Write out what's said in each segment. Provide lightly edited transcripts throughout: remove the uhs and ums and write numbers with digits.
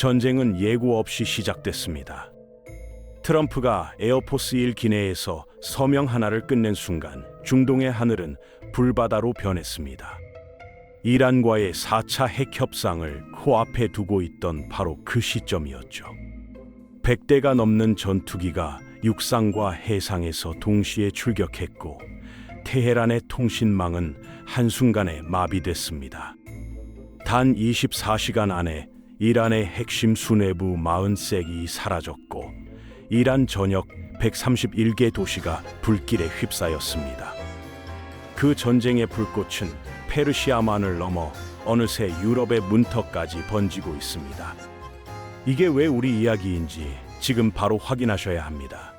전쟁은 예고 없이 시작됐습니다. 트럼프가 에어포스 1 기내에서 서명 하나를 끝낸 순간 중동의 하늘은 불바다로 변했습니다. 이란과의 4차 핵 협상을 코앞에 두고 있던 바로 그 시점이었죠. 100대가 넘는 전투기가 육상과 해상에서 동시에 출격했고 테헤란의 통신망은 한순간에 마비됐습니다. 단 24시간 안에 이란의 핵심 수뇌부 40섹이 사라졌고 이란 전역 131개 도시가 불길에 휩싸였습니다. 그 전쟁의 불꽃은 페르시아만을 넘어 어느새 유럽의 문턱까지 번지고 있습니다. 이게 왜 우리 이야기인지 지금 바로 확인하셔야 합니다.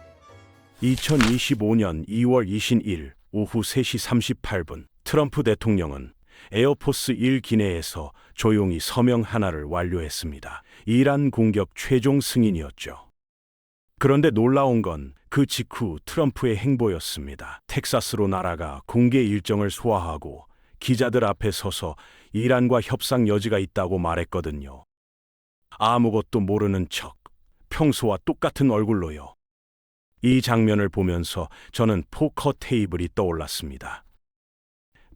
2025년 2월 20일 오후 3시 38분 트럼프 대통령은 에어포스 1 기내에서 조용히 서명 하나를 완료했습니다. 이란 공격 최종 승인이었죠. 그런데 놀라운 건 그 직후 트럼프의 행보였습니다. 텍사스로 날아가 공개 일정을 소화하고 기자들 앞에 서서 이란과 협상 여지가 있다고 말했거든요. 아무것도 모르는 척, 평소와 똑같은 얼굴로요. 이 장면을 보면서 저는 포커 테이블이 떠올랐습니다.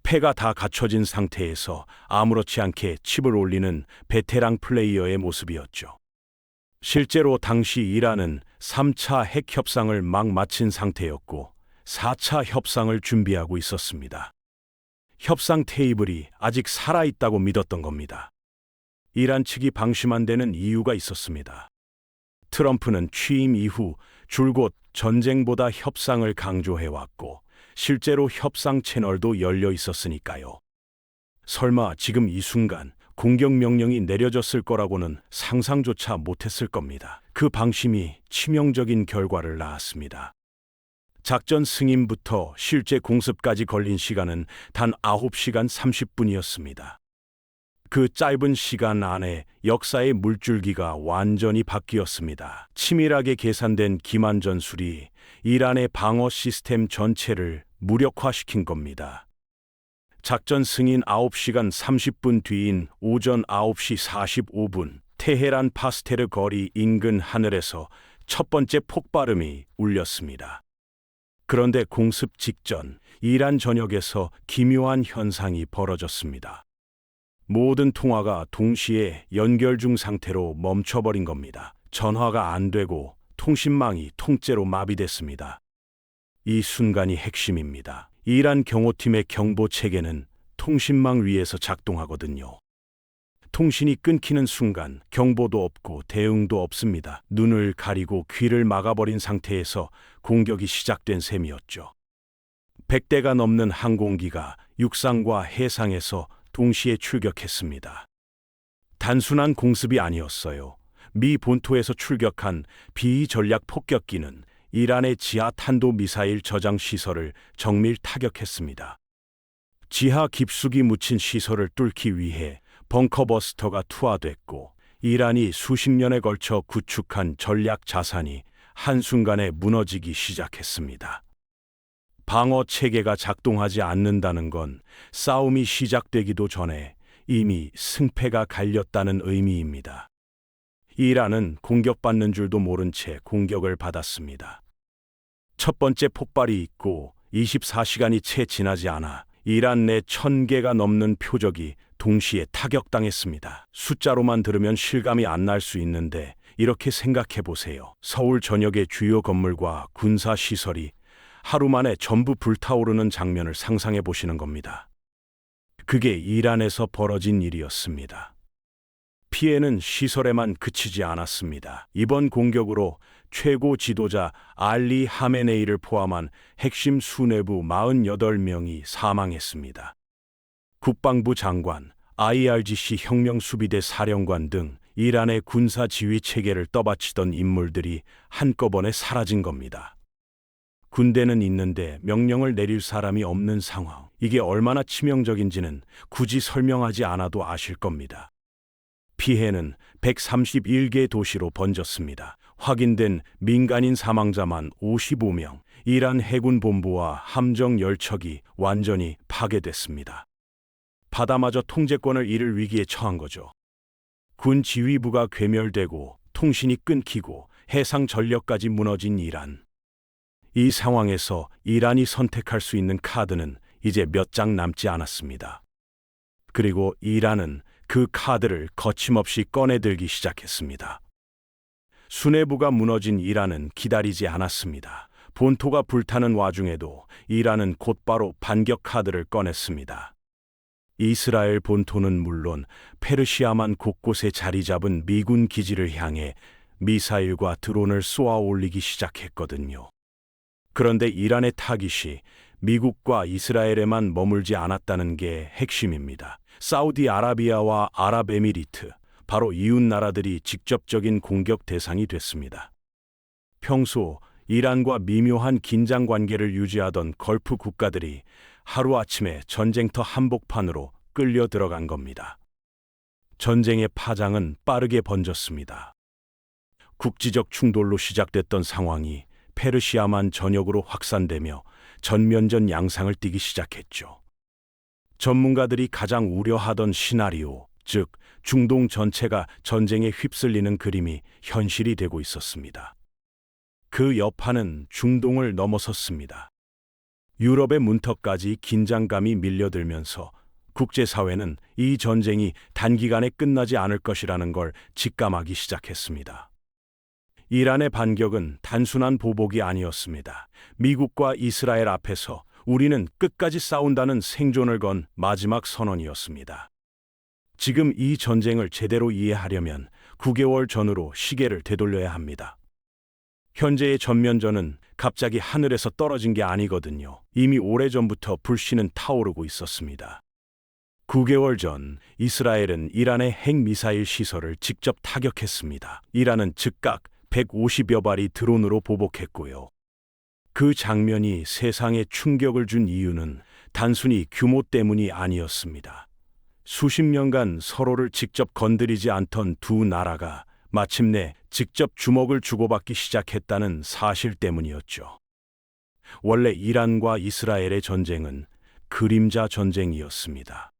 패가 다 갖춰진 상태에서 아무렇지 않게 칩을 올리는 베테랑 플레이어의 모습이었죠. 실제로 당시 이란은 3차 핵 협상을 막 마친 상태였고 4차 협상을 준비하고 있었습니다. 협상 테이블이 아직 살아있다고 믿었던 겁니다. 이란 측이 방심한 데는 이유가 있었습니다. 트럼프는 취임 이후 줄곧 전쟁보다 협상을 강조해왔고 실제로 협상 채널도 열려 있었으니까요. 설마 지금 이 순간 공격 명령이 내려졌을 거라고는 상상조차 못했을 겁니다. 그 방심이 치명적인 결과를 낳았습니다. 작전 승인부터 실제 공습까지 걸린 시간은 단 9시간 30분이었습니다. 그 짧은 시간 안에 역사의 물줄기가 완전히 바뀌었습니다. 치밀하게 계산된 기만 전술이 이란의 방어 시스템 전체를 무력화시킨 겁니다. 작전 승인 9시간 30분 뒤인 오전 9시 45분 테헤란 파스테르 거리 인근 하늘에서 첫 번째 폭발음이 울렸습니다. 그런데 공습 직전 이란 전역에서 기묘한 현상이 벌어졌습니다. 모든 통화가 동시에 연결 중 상태로 멈춰버린 겁니다. 전화가 안 되고 통신망이 통째로 마비됐습니다. 이 순간이 핵심입니다. 이란 경호팀의 경보 체계는 통신망 위에서 작동하거든요. 통신이 끊기는 순간 경보도 없고 대응도 없습니다. 눈을 가리고 귀를 막아버린 상태에서 공격이 시작된 셈이었죠. 100대가 넘는 항공기가 육상과 해상에서 동시에 출격했습니다. 단순한 공습이 아니었어요. 미 본토에서 출격한 비전략 폭격기는 이란의 지하 탄도 미사일 저장 시설을 정밀 타격했습니다. 지하 깊숙이 묻힌 시설을 뚫기 위해 벙커버스터가 투하됐고 이란이 수십 년에 걸쳐 구축한 전략 자산이 한순간에 무너지기 시작했습니다. 방어 체계가 작동하지 않는다는 건 싸움이 시작되기도 전에 이미 승패가 갈렸다는 의미입니다. 이란은 공격받는 줄도 모른 채 공격을 받았습니다. 첫 번째 폭발이 있고 24시간이 채 지나지 않아 이란 내 1000개가 넘는 표적이 동시에 타격당했습니다. 숫자로만 들으면 실감이 안 날 수 있는데 이렇게 생각해 보세요. 서울 전역의 주요 건물과 군사시설이 하루 만에 전부 불타오르는 장면을 상상해 보시는 겁니다. 그게 이란에서 벌어진 일이었습니다. 피해는 시설에만 그치지 않았습니다. 이번 공격으로 최고 지도자 알리 하메네이를 포함한 핵심 수뇌부 48명이 사망했습니다. 국방부 장관, IRGC 혁명수비대 사령관 등 이란의 군사 지휘 체계를 떠받치던 인물들이 한꺼번에 사라진 겁니다. 군대는 있는데 명령을 내릴 사람이 없는 상황. 이게 얼마나 치명적인지는 굳이 설명하지 않아도 아실 겁니다. 피해는 131개 도시로 번졌습니다. 확인된 민간인 사망자만 55명, 이란 해군 본부와 함정 열척이 완전히 파괴됐습니다. 바다마저 통제권을 잃을 위기에 처한 거죠. 군 지휘부가 괴멸되고 통신이 끊기고 해상 전력까지 무너진 이란. 이 상황에서 이란이 선택할 수 있는 카드는 이제 몇 장 남지 않았습니다. 그리고 이란은 그 카드를 거침없이 꺼내들기 시작했습니다. 수뇌부가 무너진 이란은 기다리지 않았습니다. 본토가 불타는 와중에도 이란은 곧바로 반격 카드를 꺼냈습니다. 이스라엘 본토는 물론 페르시아만 곳곳에 자리 잡은 미군 기지를 향해 미사일과 드론을 쏘아 올리기 시작했거든요. 그런데 이란의 타깃이 미국과 이스라엘에만 머물지 않았다는 게 핵심입니다. 사우디아라비아와 아랍에미리트, 바로 이웃 나라들이 직접적인 공격 대상이 됐습니다. 평소 이란과 미묘한 긴장 관계를 유지하던 걸프 국가들이 하루아침에 전쟁터 한복판으로 끌려 들어간 겁니다. 전쟁의 파장은 빠르게 번졌습니다. 국지적 충돌로 시작됐던 상황이 페르시아만 전역으로 확산되며 전면전 양상을 띠기 시작했죠. 전문가들이 가장 우려하던 시나리오, 즉 중동 전체가 전쟁에 휩쓸리는 그림이 현실이 되고 있었습니다. 그 여파는 중동을 넘어섰습니다. 유럽의 문턱까지 긴장감이 밀려들면서 국제사회는 이 전쟁이 단기간에 끝나지 않을 것이라는 걸 직감하기 시작했습니다. 이란의 반격은 단순한 보복이 아니었습니다. 미국과 이스라엘 앞에서 우리는 끝까지 싸운다는 생존을 건 마지막 선언이었습니다. 지금 이 전쟁을 제대로 이해하려면 9개월 전으로 시계를 되돌려야 합니다. 현재의 전면전은 갑자기 하늘에서 떨어진 게 아니거든요. 이미 오래전부터 불씨는 타오르고 있었습니다. 9개월 전 이스라엘은 이란의 핵미사일 시설을 직접 타격했습니다. 이란은 즉각 150여 발이 드론으로 보복했고요. 그 장면이 세상에 충격을 준 이유는 단순히 규모 때문이 아니었습니다. 수십 년간 서로를 직접 건드리지 않던 두 나라가 마침내 직접 주먹을 주고받기 시작했다는 사실 때문이었죠. 원래 이란과 이스라엘의 전쟁은 그림자 전쟁이었습니다.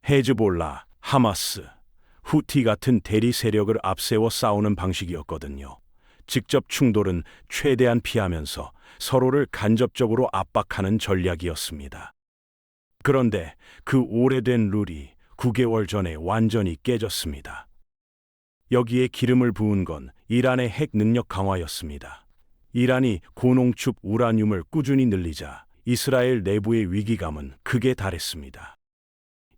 헤즈볼라, 하마스, 후티 같은 대리 세력을 앞세워 싸우는 방식이었거든요. 직접 충돌은 최대한 피하면서 서로를 간접적으로 압박하는 전략이었습니다. 그런데 그 오래된 룰이 9개월 전에 완전히 깨졌습니다. 여기에 기름을 부은 건 이란의 핵 능력 강화였습니다. 이란이 고농축 우라늄을 꾸준히 늘리자 이스라엘 내부의 위기감은 극에 달했습니다.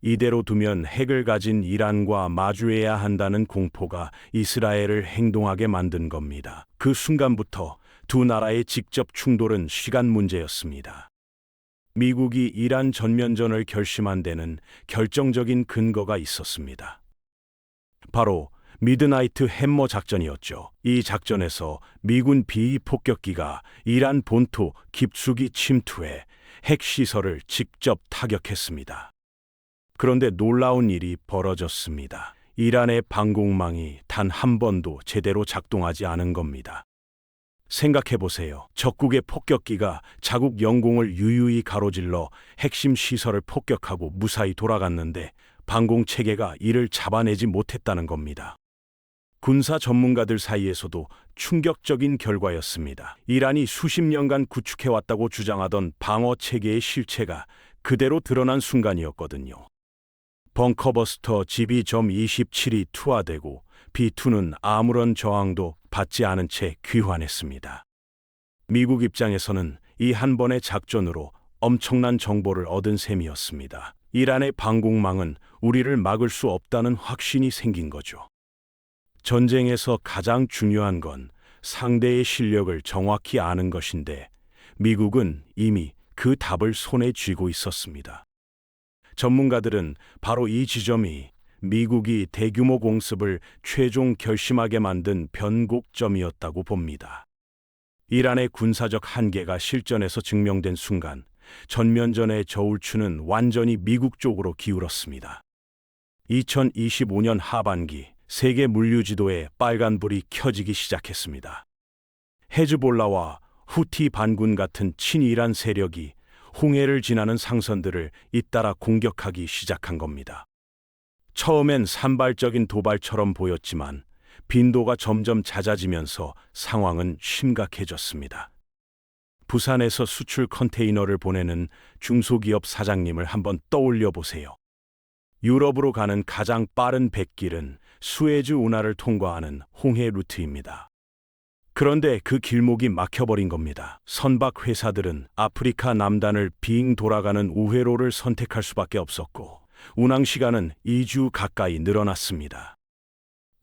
이대로 두면 핵을 가진 이란과 마주해야 한다는 공포가 이스라엘을 행동하게 만든 겁니다. 그 순간부터 두 나라의 직접 충돌은 시간 문제였습니다. 미국이 이란 전면전을 결심한 데는 결정적인 근거가 있었습니다. 바로 미드나이트 햄머 작전이었죠. 이 작전에서 미군 비폭격기가 이란 본토 깊숙이 침투해 핵시설을 직접 타격했습니다. 그런데 놀라운 일이 벌어졌습니다. 이란의 방공망이 단 한 번도 제대로 작동하지 않은 겁니다. 생각해보세요. 적국의 폭격기가 자국 영공을 유유히 가로질러 핵심 시설을 폭격하고 무사히 돌아갔는데 방공체계가 이를 잡아내지 못했다는 겁니다. 군사 전문가들 사이에서도 충격적인 결과였습니다. 이란이 수십 년간 구축해왔다고 주장하던 방어체계의 실체가 그대로 드러난 순간이었거든요. 벙커버스터 GB.27이 투하되고 B2는 아무런 저항도 받지 않은 채 귀환했습니다. 미국 입장에서는 이 한 번의 작전으로 엄청난 정보를 얻은 셈이었습니다. 이란의 방공망은 우리를 막을 수 없다는 확신이 생긴 거죠. 전쟁에서 가장 중요한 건 상대의 실력을 정확히 아는 것인데 미국은 이미 그 답을 손에 쥐고 있었습니다. 전문가들은 바로 이 지점이 미국이 대규모 공습을 최종 결심하게 만든 변곡점이었다고 봅니다. 이란의 군사적 한계가 실전에서 증명된 순간 전면전의 저울추는 완전히 미국 쪽으로 기울었습니다. 2025년 하반기 세계 물류지도에 빨간불이 켜지기 시작했습니다. 헤즈볼라와 후티 반군 같은 친이란 세력이 홍해를 지나는 상선들을 잇따라 공격하기 시작한 겁니다. 처음엔 산발적인 도발처럼 보였지만 빈도가 점점 잦아지면서 상황은 심각해졌습니다. 부산에서 수출 컨테이너를 보내는 중소기업 사장님을 한번 떠올려 보세요. 유럽으로 가는 가장 빠른 백길은 수에즈 운하를 통과하는 홍해 루트입니다. 그런데 그 길목이 막혀버린 겁니다. 선박 회사들은 아프리카 남단을 빙 돌아가는 우회로를 선택할 수밖에 없었고 운항 시간은 2주 가까이 늘어났습니다.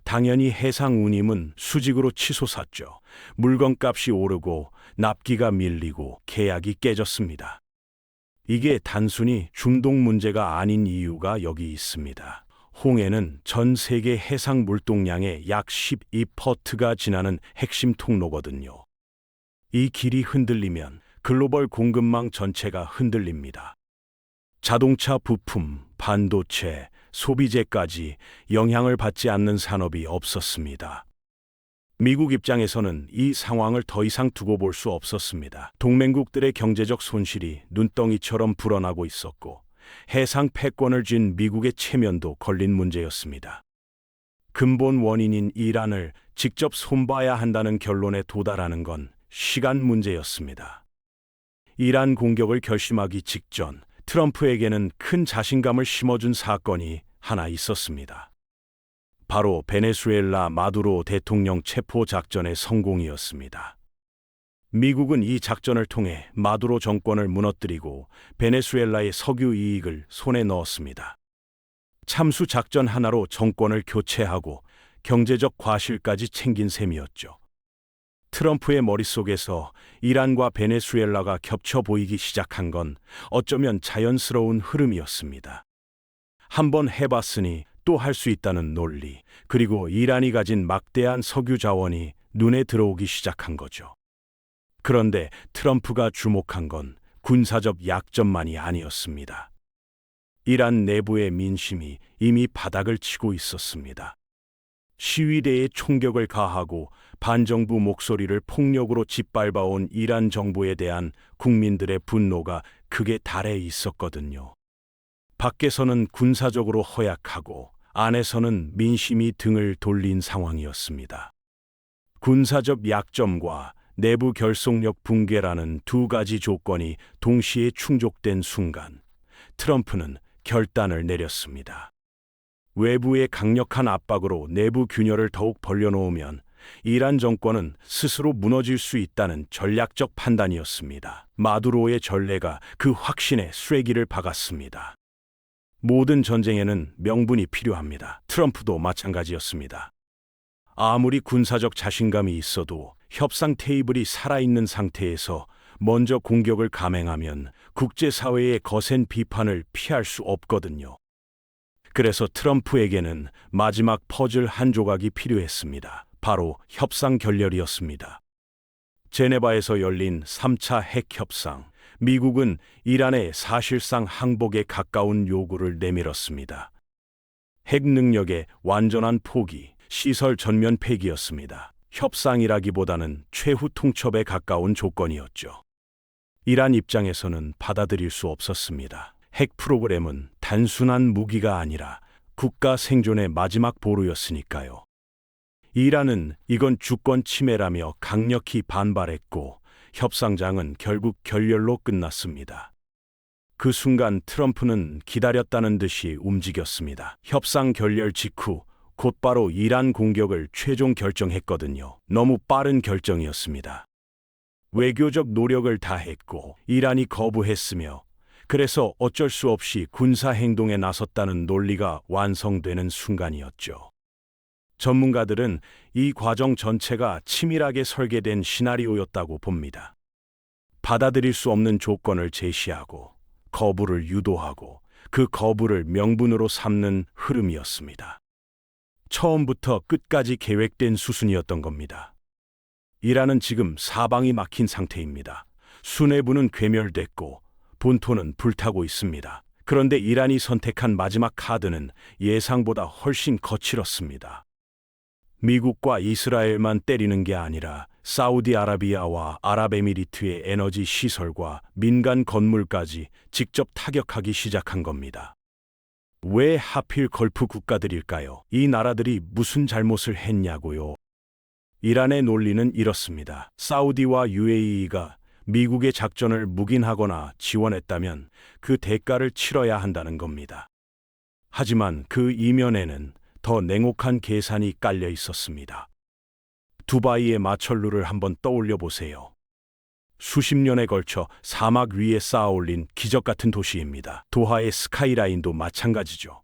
당연히 해상 운임은 수직으로 치솟았죠. 물건값이 오르고 납기가 밀리고 계약이 깨졌습니다. 이게 단순히 중동 문제가 아닌 이유가 여기 있습니다. 홍해는 전 세계 해상 물동량의 약 12%가 지나는 핵심 통로거든요. 이 길이 흔들리면 글로벌 공급망 전체가 흔들립니다. 자동차 부품, 반도체, 소비재까지 영향을 받지 않는 산업이 없었습니다. 미국 입장에서는 이 상황을 더 이상 두고 볼 수 없었습니다. 동맹국들의 경제적 손실이 눈덩이처럼 불어나고 있었고 해상 패권을 쥔 미국의 체면도 걸린 문제였습니다. 근본 원인인 이란을 직접 손봐야 한다는 결론에 도달하는 건 시간 문제였습니다. 이란 공격을 결심하기 직전 트럼프에게는 큰 자신감을 심어준 사건이 하나 있었습니다. 바로 베네수엘라 마두로 대통령 체포 작전의 성공이었습니다. 미국은 이 작전을 통해 마두로 정권을 무너뜨리고 베네수엘라의 석유 이익을 손에 넣었습니다. 참수 작전 하나로 정권을 교체하고 경제적 과실까지 챙긴 셈이었죠. 트럼프의 머릿속에서 이란과 베네수엘라가 겹쳐 보이기 시작한 건 어쩌면 자연스러운 흐름이었습니다. 한번 해봤으니 또 할 수 있다는 논리, 그리고 이란이 가진 막대한 석유 자원이 눈에 들어오기 시작한 거죠. 그런데 트럼프가 주목한 건 군사적 약점만이 아니었습니다. 이란 내부의 민심이 이미 바닥을 치고 있었습니다. 시위대에 총격을 가하고 반정부 목소리를 폭력으로 짓밟아온 이란 정부에 대한 국민들의 분노가 극에 달해 있었거든요. 밖에서는 군사적으로 허약하고 안에서는 민심이 등을 돌린 상황이었습니다. 군사적 약점과 내부 결속력 붕괴라는 두 가지 조건이 동시에 충족된 순간 트럼프는 결단을 내렸습니다. 외부의 강력한 압박으로 내부 균열을 더욱 벌려놓으면 이란 정권은 스스로 무너질 수 있다는 전략적 판단이었습니다. 마두로의 전례가 그 확신에 쐐기를 박았습니다. 모든 전쟁에는 명분이 필요합니다. 트럼프도 마찬가지였습니다. 아무리 군사적 자신감이 있어도 협상 테이블이 살아있는 상태에서 먼저 공격을 감행하면 국제사회의 거센 비판을 피할 수 없거든요. 그래서 트럼프에게는 마지막 퍼즐 한 조각이 필요했습니다. 바로 협상 결렬이었습니다. 제네바에서 열린 3차 핵 협상. 미국은 이란의 사실상 항복에 가까운 요구를 내밀었습니다. 핵 능력의 완전한 포기, 시설 전면 폐기였습니다. 협상이라기보다는 최후 통첩에 가까운 조건이었죠. 이란 입장에서는 받아들일 수 없었습니다. 핵 프로그램은 단순한 무기가 아니라 국가 생존의 마지막 보루였으니까요. 이란은 이건 주권 침해라며 강력히 반발했고 협상장은 결국 결렬로 끝났습니다. 그 순간 트럼프는 기다렸다는 듯이 움직였습니다. 협상 결렬 직후 곧바로 이란 공격을 최종 결정했거든요. 너무 빠른 결정이었습니다. 외교적 노력을 다했고 이란이 거부했으며 그래서 어쩔 수 없이 군사 행동에 나섰다는 논리가 완성되는 순간이었죠. 전문가들은 이 과정 전체가 치밀하게 설계된 시나리오였다고 봅니다. 받아들일 수 없는 조건을 제시하고 거부를 유도하고 그 거부를 명분으로 삼는 흐름이었습니다. 처음부터 끝까지 계획된 수순이었던 겁니다. 이란은 지금 사방이 막힌 상태입니다. 수뇌부는 괴멸됐고 본토는 불타고 있습니다. 그런데 이란이 선택한 마지막 카드는 예상보다 훨씬 거칠었습니다. 미국과 이스라엘만 때리는 게 아니라 사우디아라비아와 아랍에미리트의 에너지 시설과 민간 건물까지 직접 타격하기 시작한 겁니다. 왜 하필 걸프 국가들일까요? 이 나라들이 무슨 잘못을 했냐고요? 이란의 논리는 이렇습니다. 사우디와 UAE가 미국의 작전을 묵인하거나 지원했다면 그 대가를 치러야 한다는 겁니다. 하지만 그 이면에는 더 냉혹한 계산이 깔려 있었습니다. 두바이의 마철루를 한번 떠올려 보세요. 수십 년에 걸쳐 사막 위에 쌓아올린 기적 같은 도시입니다. 도하의 스카이라인도 마찬가지죠.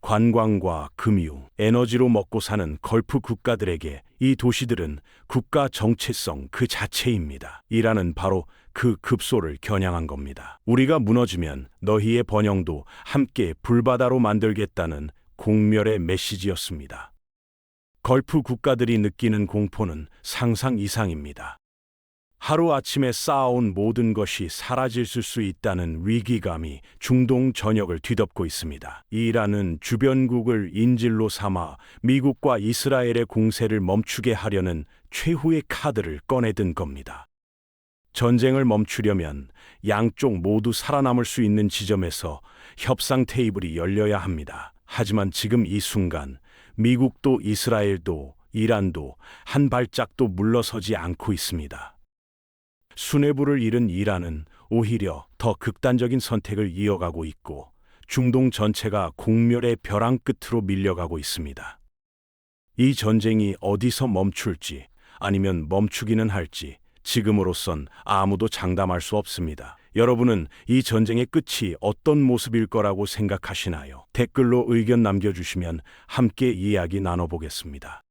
관광과 금융, 에너지로 먹고 사는 걸프 국가들에게 이 도시들은 국가 정체성 그 자체입니다. 이란은 바로 그 급소를 겨냥한 겁니다. 우리가 무너지면 너희의 번영도 함께 불바다로 만들겠다는 공멸의 메시지였습니다. 걸프 국가들이 느끼는 공포는 상상 이상입니다. 하루아침에 쌓아온 모든 것이 사라질 수 있다는 위기감이 중동 전역을 뒤덮고 있습니다. 이란은 주변국을 인질로 삼아 미국과 이스라엘의 공세를 멈추게 하려는 최후의 카드를 꺼내든 겁니다. 전쟁을 멈추려면 양쪽 모두 살아남을 수 있는 지점에서 협상 테이블이 열려야 합니다. 하지만 지금 이 순간 미국도 이스라엘도 이란도 한 발짝도 물러서지 않고 있습니다. 수뇌부를 잃은 이란은 오히려 더 극단적인 선택을 이어가고 있고 중동 전체가 공멸의 벼랑 끝으로 밀려가고 있습니다. 이 전쟁이 어디서 멈출지 아니면 멈추기는 할지 지금으로선 아무도 장담할 수 없습니다. 여러분은 이 전쟁의 끝이 어떤 모습일 거라고 생각하시나요? 댓글로 의견 남겨주시면 함께 이야기 나눠보겠습니다.